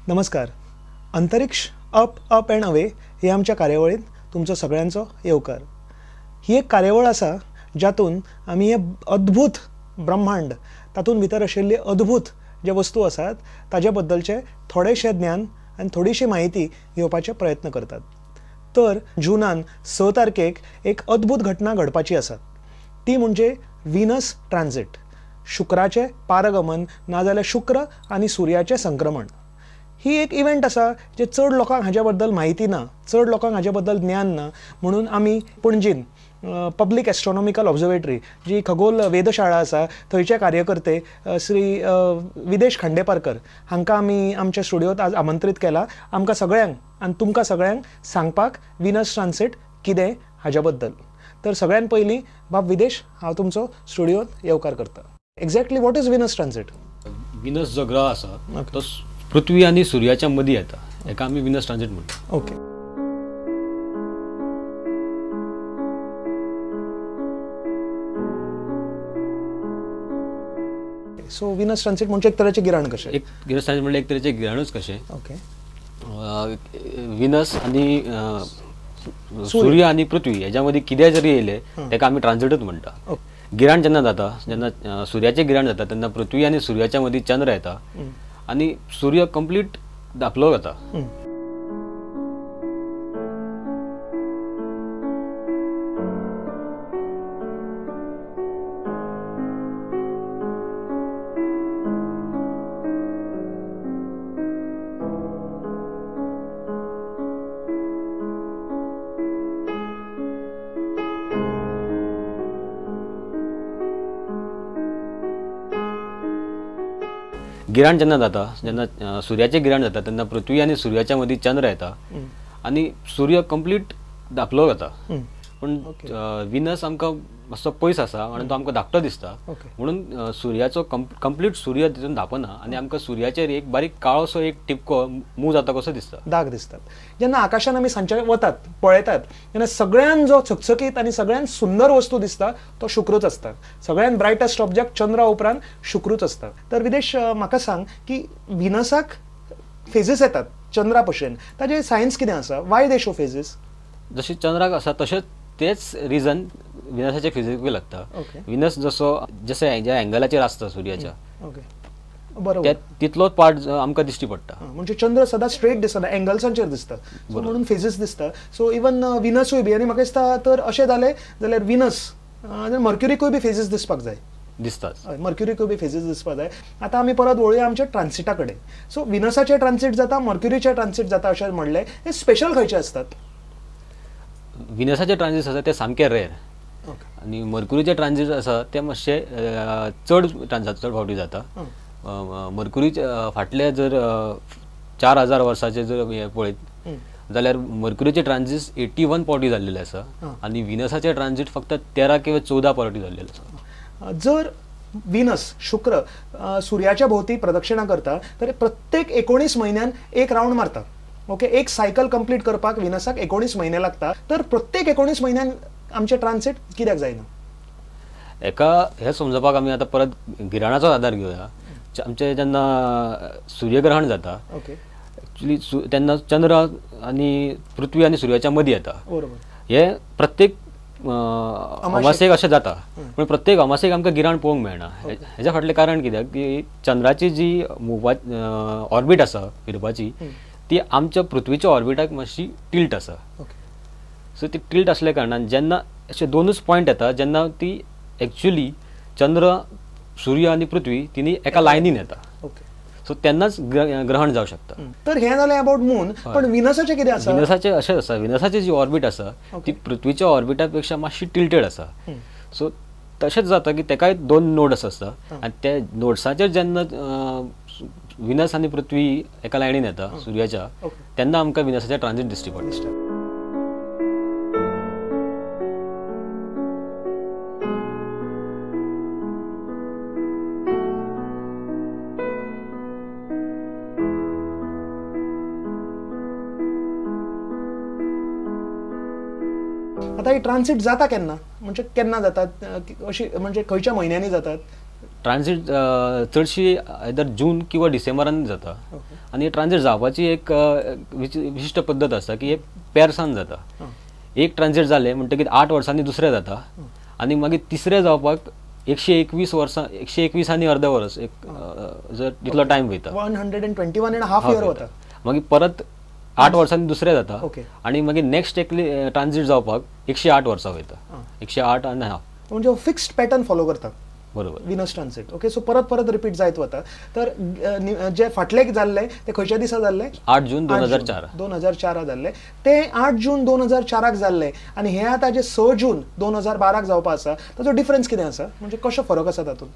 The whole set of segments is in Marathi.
नमस्कार. अंतरिक्ष अप अप एंड अवे हे आमच्या कार्यावळीत तुमचो सगळ्यांचो येवकार. ही एक कार्यावळ आसा जातून आमी हे अद्भुत ब्रह्मांड तातूंत भितर आशिल्ली अद्भुत जे वस्तू आसात ताजे बद्दलचे थोडेशे ज्ञान आनी थोडीशी माहिती घेवपाचे प्रयत्न करतात. तर जुनान 6 तारखेक एक अद्भुत घटना घडपाची आसा. ती म्हणजे व्हीनस ट्रान्झिट, शुक्राचे पारगमन नाजाल्यार शुक्र आनी सूर्याचे संक्रमण. ही एक इव्हेंट आसा जे चड लोकांक हाज्या बद्दल म्हायती ना, चड लोकांक हाज्या बद्दल ज्ञान ना. म्हणून आमी पणजीन पब्लीक एस्ट्रॉनॉमिकल ऑब्झर्वेटरी जी खगोल वेधशाळा आसा थंयचे कार्यकर्ते श्री विदेश खांडेपारकर हांकां आमी आमच्या स्टुडियोत आज आमंत्रीत केला आमकां सगळ्यांक आनी तुमकां सगळ्यांक सांगपाक व्हीनस ट्रान्झिट कितें हाज्या बद्दल. तर सगळ्यान पयलीं बाब विदेश, हांव तुमचो स्टुडियोत येवकार करता. Exactly what is Venus transit? Venus जो ग्रह आसा तो पृथ्वी आणि सूर्याच्या मदीं येता, हेका आमी व्हीनस ट्रान्झिट म्हणटा. ओके. सो व्हीनस ट्रान्झिट म्हणजे एक तरेचें गिराण कशें? एक व्हीनस ट्रान्झिट म्हणजे एक तरेचें गिराणूच कशें. ओके. व्हीनस आनी सूर्य आनी पृथ्वी हेज्या मदीं कितें जरी येयलें तेका आमी ट्रान्झिटूच म्हणटा. गिराण जेन्ना जाता, जेन्ना सूर्याचें गिराण जाता तेन्ना पृथ्वी आनी सूर्याच्या मदीं चंद्र येता आनी सूर्य कंप्लीट धाकलो जाता. गिराण जेन्ना जाता, जेन्ना सूर्याचें गिराण जाता तेन्ना पृथ्वी आनी सूर्याच्या मदीं चंद्र येता आनी सूर्य कंप्लीट धाकलो जाता. पूण व्हीनस आमकां मातसो पयस आसा आनी तो आमकां धाकटो दिसता. म्हणून सूर्याचो कंप्लीट सूर्य तितून धांपना आनी आमकां सूर्याचेर एक बारीक काळोसो एक टिपको मूव जाता कसो दिसता, दाग दिसतात. जेन्ना आकाशान आमी सांजचे वतात पळयतात तेन्ना सगळ्यान जो चकचकीत आनी सगळ्यान सुंदर वस्तू दिसता तो शुक्रूच आसता. सगळ्यान ब्रायटस्ट ऑब्जेक्ट चंद्रा उपरांत शुक्रूच आसता. तर विदेश, म्हाका सांग की व्हीनसाक फेजीस येतात चंद्रा भशेन, ताजें सायन्स कितें आसा? Why they show phases? जशी चंद्राक आसा तशेंच तेच रिजन व्हीनसाचे फिजिकल लागता. व्हीनस जसो ज्या एंगलाचेर आसता सूर्याच्या, बरोबर, तितलोच पार्ट आमकां दिश्टी पडटा. म्हणजे चंद्र सदां स्ट्रेट दिसना, एंगल्सांचेर दिसता, म्हणून फेजीस दिसता. सो इवन व्हीनसूय बी. आनी म्हाका दिसता तर अशें जालें जाल्यार व्हीनस मर्क्युरीकूय बी फेजीस दिसपाक जाय. दिसतात, मर्क्युरीकूय बी फेजीस दिसपाक जाय. आतां आमी परत वळुया आमच्या ट्रान्झिटा कडेन. सो व्हीनसाचें ट्रान्झिट जाता, मर्क्युरीचें ट्रान्झिट जाता अशें म्हणलें. हे स्पेशल खंयचे असतात? व्हीनसाचे ट्रान्झिट आसा ते सामके रेर आनी मर्क्युरीचे ट्रान्झिट आसा ते मातशे चड फावटी जाता. मर्क्युरी फाटले जर 4000 वर्साचे जर हे पळयत जाल्यार मर्क्युरीचे ट्रान्झिट 81 फावटी जाल्लेले आसा आनी व्हीनसाचे ट्रान्झिट फक्त 13 किंवा 14 फावटी जाल्लेले आसा. जर व्हीनस शुक्र सूर्याच्या भोवती प्रदक्षिणा करता तर प्रत्येक 19 म्हयन्यान एक रावंड मारता. ओके. एक सायकल कंप्लीट करपाक व्हीनसाक 19 म्हयने लागता. तर प्रत्येक 19 म्हयन्यान आमचे ट्रान्झिट कित्याक जायना? हेका हे समजपाक आमी आतां परत गिराणाचो आधार घेवया. आमचे जेन्ना सूर्यग्रहण जाता एक्चुली तेन्ना चंद्र आनी पृथ्वी आनी सूर्याच्या मदीं येता. बरोबर. हे प्रत्येक अमासेक अशें जाता, पूण प्रत्येक अमासेक आमकां गिराण पळोवंक मेळना. हेच्या फाटलें कारण कित्याक की चंद्राची जी ऑर्बिट आसा फिरपाची ती आमच्या पृथ्वीच्या ऑर्बिटाक मातशी टिल्ट आसा. सो ती टिल्ट असल्या कारणान जेन्ना अशे दोनूच पॉयंट येता जेन्ना ती एक्चुली चंद्र, सूर्य आनी पृथ्वी तिनी एका लायनीन येता. सो तेन्नाच ग्रहण जावं शकता. तर हें जालें अबाउट मून. पण व्हीनसाचें कितें आसा? व्हीनसाचें अशें आसा, व्हीनसाची जी ऑर्बिट आसा ती पृथ्वीच्या ऑर्बिटा पेक्षा मातशी टिल्टेड आसा. सो तशेंच जाता की तेकाय 2 नोड्स आसता आनी त्या नोड्साचेर जेन्ना व्हीनस आनी पृथ्वी एका लायनीन येता सूर्याच्या, तेन्ना आमकां व्हीनसाचें ट्रान्झिट दिश्टी पडटा. आता ही ट्रान्झिट जाता केन्ना? म्हणजे केन्ना जातात? अशी म्हणजे खंयच्या म्हयन्यांनी जातात? ट्रान्झिट चडशी आयदर जून किंवा डिसेंबरान जाता आनी ट्रान्झिट जावपाची एक विशिश्ट पद्दत आसा की एक पेर्सान जाता. एक ट्रान्झिट जालें म्हणटकीर 8 वर्सांनी दुसरें जाता आनी मागीर तिसरें जावपाक 121 वर्सां 121 आनी अर्द वर्स एक जर तितलो टायम वयता 121.5 year वता. मागीर परत 8 वर्सांनी दुसरें जाता आनी मागीर नेक्स्ट एक ट्रान्झिट जावपाक 108 वर्सां वयता. 108 आनी हाफ म्हणजे फिक्स्ड पॅटर्न फॉलो करता बरोबर विनस ट्रान्झिट. ओके, सो परत परत रिपीट जायत वता. तर जे फाटले जाल्ले ते खंयच्या दिसा जाल्ले? 8 जून 2004 2004 जाल्ले. ते 8 जून 2004 जाल्ले आनी हे आतां जे 6 जून 2012 जावपा आसा ताचो डिफरन्स कितें आसा, म्हणजे कशो फरक आसा तातूंत?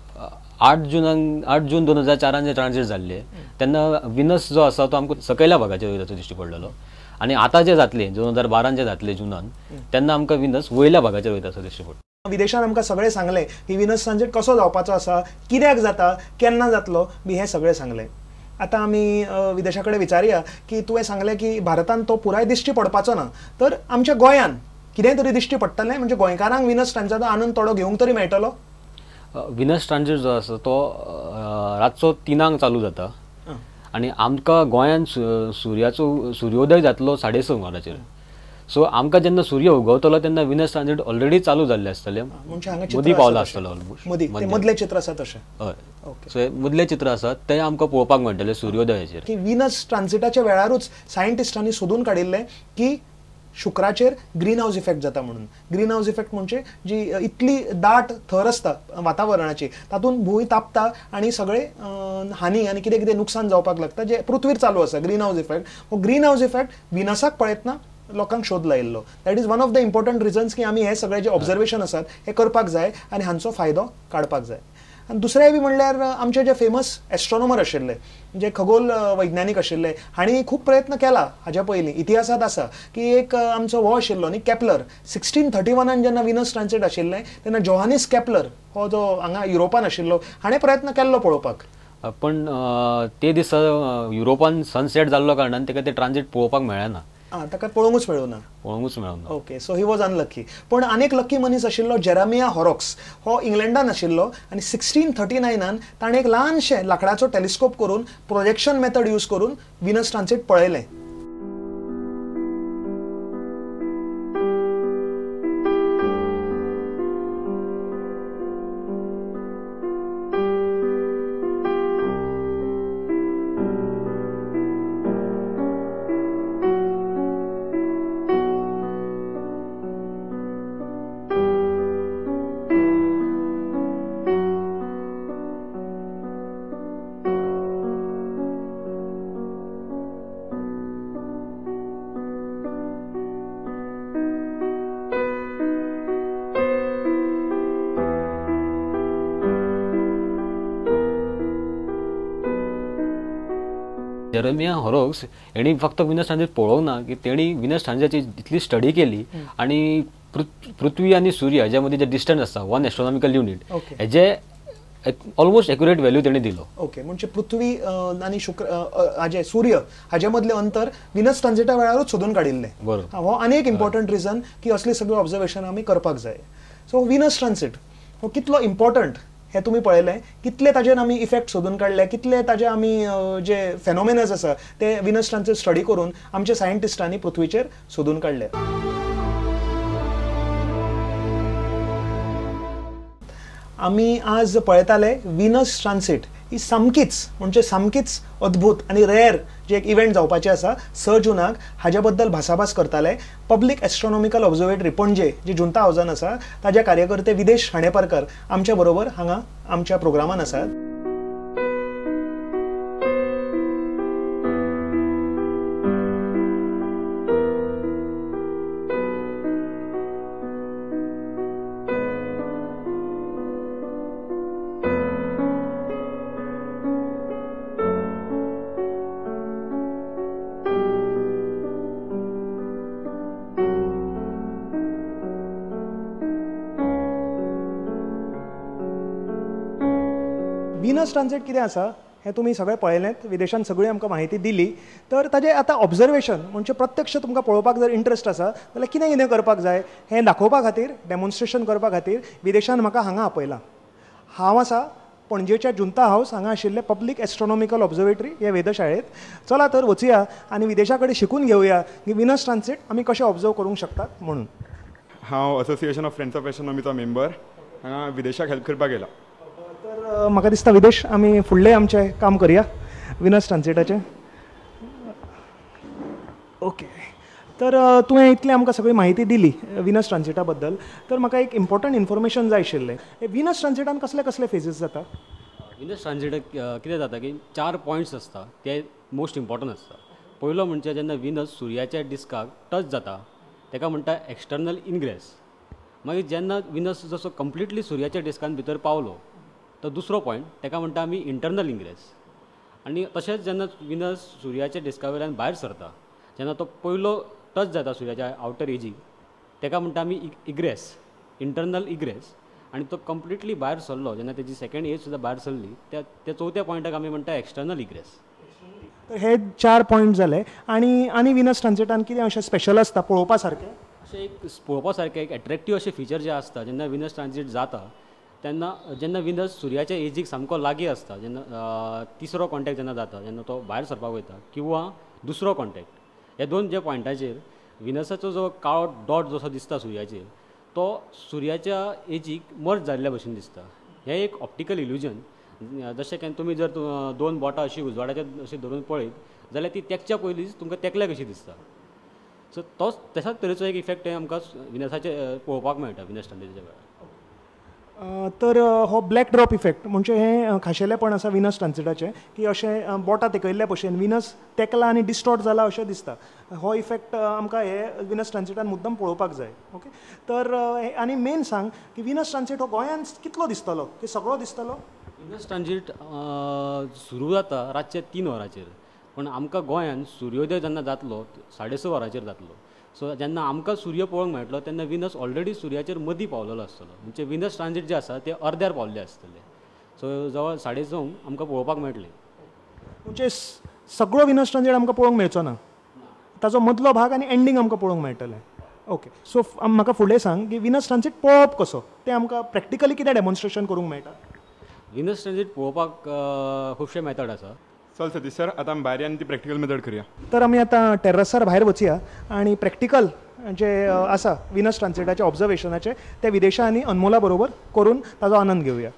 8 जून 2004 जे ट्रान्झिट जाल्ले तेन्ना विनस जो आसा तो आमकां सकयल्या भागाचेर वयताचो दिश्टी पडलेलो आनी आतां जे जातले 2012 जे जातले जुनान तेन्ना आमकां विनस वयल्या भागाचेर वयताचो दिश्टी पडटा. विदेशान आमकां सगळें सांगलें की विनस ट्रान्झिट कसो जावपाचो आसा, कित्याक जाता, केन्ना जातलो बी हें सगळें सांगलें. आतां आमी विदेशा कडेन विचारया की तुवें सांगलें की भारतान तो पुराय दिश्टी पडपाचो ना, तर आमच्या गोंयान कितेंय तरी दिश्टी पडटलें, म्हणजे गोंयकारांक विनस ट्रान्झिटाचो आनंद थोडो घेवंक तरी मेळटलो? विनस ट्रान्झिट जो आसा तो रातचो 3 चालू जाता आनी आमकां गोंयान सुर्योदय जातलो 6:30 वरांचेर. सो आमकां जेन्ना सूर्य उगवतलो तेन्ना विनस ट्रान्झिट ऑलरेडी चालू जाल्लें आसतलें, मदीं पावला आसतलो ऑलमोस्ट. मदलें चित्र आसा तशें? हय. सो मदलें चित्र आसा तें आमकां पळोवपाक मेळटलें सूर्योदयाचेर. की विनस ट्रान्झिटाच्या वेळारूच सायंटिस्टांनी सोदून काडिल्लें की शुक्राचेर ग्रीन हावस इफेक्ट जाता म्हणून. ग्रीन हावस इफेक्ट म्हणजे जी इतली दाट थर आसता वातावरणाची तातूंत भूंय तापता आनी सगळे हानी आनी कितें कितें नुकसान जावपाक लागता जे पृथ्वीर चालू आसा. ग्रीन हावस इफेक्ट हो ग्रीन हावस इफेक्ट विनसाक पळयतना लोकांक शोध लायिल्लो. That is one of the important reasons की आमी हे सगळे जे ऑब्झर्वेशन आसात हे करपाक जाय आनी हांचो फायदो काडपाक जाय. आनी दुसरें बी म्हणल्यार आमचे जे फेमस एस्ट्रॉनॉमर आशिल्ले, जे खगोल वैज्ञानीक आशिल्ले, हांणी खूब प्रयत्न केला. हाज्या पयलीं इतिहासांत आसा की एक आमचो हो आशिल्लो न्ही केप्लर, 1631 जेन्ना विनस ट्रान्झिट आशिल्लें तेन्ना जोहानिस केप्लर हो जो हांगा युरोपान आशिल्लो हाणें प्रयत्न केल्लो पळोवपाक. पण ते दिसा युरोपान सनसेट जाल्लो कारणान ताका ते ट्रान्झिट पळोवपाक मेळना. ताका पळोवंकूच मेळूना. Okay, so he was unlucky. पण आनीक लकी मनीस आशिल्लो जेरेमिया हॉरॉक्स, हो इंग्लंडान आशिल्लो आनी 1639 ताणें एक ल्हानशें लाकडाचो टेलिस्कोप करून प्रोजेक्शन मेथड यूज करून विनस ट्रान्झिट पळयलें. जेरेमिया हॉरॉक्स हेणी फक्त विनस ट्रान्झिट पळोवंक ना की तेणी विनस ट्रान्झिटाची इतली स्टडी केली आनी पृथ्वी आनी सूर्य हाज्या मदीं जे डिस्टन्स आसा 1 एस्ट्रॉनॉमिकल युनिट हेजे ऑलमोस्ट एक्युरेट व्हॅल्यू तेणी दिलो. ओके, म्हणजे पृथ्वी आनी हाजे सूर्य हाजे मदलें अंतर विनस ट्रान्झिटा वेळारूच सोदून काडिल्लें. बरोबर. हो आनी एक इम्पॉर्टंट रिजन की असली सगळी ऑब्झर्वेशन आमी करपाक जाय. सो विनस ट्रान्झिट हो कितलो इम्पॉर्टंट हे तुम्ही पळयलें, कितले ताजेर आमी इफेक्ट सोदून काडले, कितले ताजे आमी जे फेनोमेनस आसा ते विनस ट्रान्झिट स्टडी करून आमच्या सायंटिस्टांनी पृथ्वीचेर सोदून काडले. आमी आज पळयताले विनस ट्रान्झिट ही सामकीच अद्भुत आनी रेअर जे एक इव्हेंट जावपाचें आसा 6 जूनाक. हाज्या बद्दल भासाभास करताले पब्लीक एस्ट्रॉनॉमिकल ऑब्झर्वेटरी पणजे जी जुंता हावजान आसा ताजे कार्यकर्ते विदेश हाणेपारकर आमच्या बरोबर हांगा आमच्या प्रोग्रामान आसात. विनस ट्रान्झिट कितें आसा हें तुमी सगळें पळयलेंत, विदेशांत सगळी आमकां म्हायती दिली. तर ताजें आतां ऑब्झर्वेशन म्हणजे प्रत्यक्ष तुमकां पळोवपाक जर इंट्रस्ट आसा जाल्यार कितें कितें करपाक जाय हें दाखोवपा खातीर, डेमॉन्स्ट्रेशन करपा खातीर विदेशांत म्हाका हांगा आपयलां. हांव आसा पणजेच्या जुंता हाऊस हांगा आशिल्ले पब्लीक एस्ट्रॉनॉमिकल ऑब्झर्वेटरी हे वेधशाळेत. चला तर वचुया आनी विदेशा कडेन शिकून घेवया की विनस ट्रान्सिट आमी कशें ऑब्जर्व करूंक शकतात म्हणून. हांव असोसिएशन ऑफ फ्रेंड्स ऑफ एस्ट्रोनॉमीचो मेंबर. हांगा विदेशाक हेल्प करपाक येला. तर म्हाका दिसता विदेश आमी फुडलें आमचें काम करया विनस ट्रान्सिटाचें. ओके. तर तुवें इतलें आमकां सगळी म्हायती दिली विनस ट्रान्सिटा बद्दल. तर म्हाका एक इम्पॉर्टंट इन्फॉर्मेशन जाय आशिल्लें. विनस ट्रान्सिटान कसले कसले फेजीस जाता? विनस ट्रान्सिटाक कितें जाता की 4 पॉयंट्स आसता ते मोस्ट इम्पॉर्टंट आसता. पयलो म्हणजे जेन्ना विनस सुर्याच्या डिस्काक टच जाता ताका म्हणटा एक्सटर्नल इनग्रेस. मागीर जेन्ना विनस जसो कंप्लिटली सुर्याच्या डिस्कान भितर पावलो तो दुसरो पॉयंट ताका म्हणटा आमी इंटरनल इनग्रेस. आनी तशेंच जेन्ना विनस सुर्याच्या डिस्का वयल्यान भायर सरता जेन्ना तो पयलो टच जाता सुर्याच्या आउटर एजीक ताका म्हणटा आमी इग्रेस, इंटरनल इग्रेस. आनी तो कंप्लिटली भायर सरलो जेन्ना तेजी सेकंड एज सुद्दां भायर सरली त्या चवथ्या पॉयंटाक आमी म्हणटा एक्सटर्नल इग्रेस. तर हे 4 पॉयंट जाले. आनी विनस ट्रान्सिटान कितें अशें स्पेशल आसता पळोवपा सारकें? अशें एक पळोवपा सारकें एक एट्रेक्टीव अशें फिचर जें आसता जेन्ना विनस ट्रान्सिट जाता तेन्ना जेन्ना विनस सुर्याच्या एजीक सामको लागीं आसता जेन्ना तिसरो कॉन्टॅक्ट जेन्ना जाता जेन्ना तो भायर सरपाक वयता किंवा दुसरो कॉन्टॅक्ट हे दोन जे पॉयंटाचेर विनसाचो जो काळो डॉट जसो दिसता सुर्याचेर तो सुर्याच्या एजीक मर्ज जाल्ल्या भशेन दिसता. हें एक ऑप्टिकल इल्युजन. जशें की तुमी जर 2 बोटां अशीं उजवाडाच्या अशीं धरून पळयत जाल्यार ती तेकच्या पयलींच तुमकां तेकल्या कशी दिसता. सो तशाच तरेचो एक इफेक्ट आमकां विनसाचे पळोवपाक मेळटा विनस ट्रान्सिटाच्या वेळार. तर हो ब्लॅक ड्रॉप इफेक्ट म्हणजे हें खाशेलेपण आसा विनस ट्रान्सिटाचें की अशें बोटां तेकयल्ल्या भशेन विनस तेकला आनी डिस्टॉर्ट जाला अशें दिसता. हो इफेक्ट आमकां हे विनस ट्रान्सिटान मुद्दम पळोवपाक जाय. ओके. तर आनी मेन सांग की विनस ट्रान्सिट हो गोंयांत कितलो दिसतलो की सगळो दिसतलो? विनस ट्रान्सिट सुरू जाता रातचे 3 वरांचेर पूण आमकां गोंयांत सुर्योदय जेन्ना जातलो 6:30 वरांचेर जातलो. सो जेन्ना आमकां सूर्य पळोवंक मेळटलो तेन्ना विनस ऑलरेडी सुर्याचेर मदीं पावलेलो आसतलो. म्हणजे विनस ट्रान्सिट जे आसा ते अर्द्यार पावल्ले आसतले. सो जवळ 6:30 आमकां पळोवपाक मेळटले. म्हणजे सगळो विनस ट्रान्सिट आमकां पळोवंक मेळचो ना. ताचो मदलो भाग आनी एंडींग आमकां पळोवंक मेळटलें. ओके. सो म्हाका फुडें सांग की विनस ट्रान्सिट पळोवप कसो तें आमकां प्रॅक्टिकली कितें डेमॉन्स्ट्रेशन करूंक मेळटा? विनस ट्रान्सिट पळोवपाक खुबशे मेथड आसा. चल सतीश सर आतां आमी भायर येवन ती प्रॅक्टिकल मेथड करया. तर आमी आतां टेर्रसार भायर वचया आनी प्रॅक्टिकल जे आसा विनस ट्रान्सिटाचे ऑब्जर्वेशनाचे ते विदेशा आनी अनमोला बरोबर करून ताचो आनंद घेवया.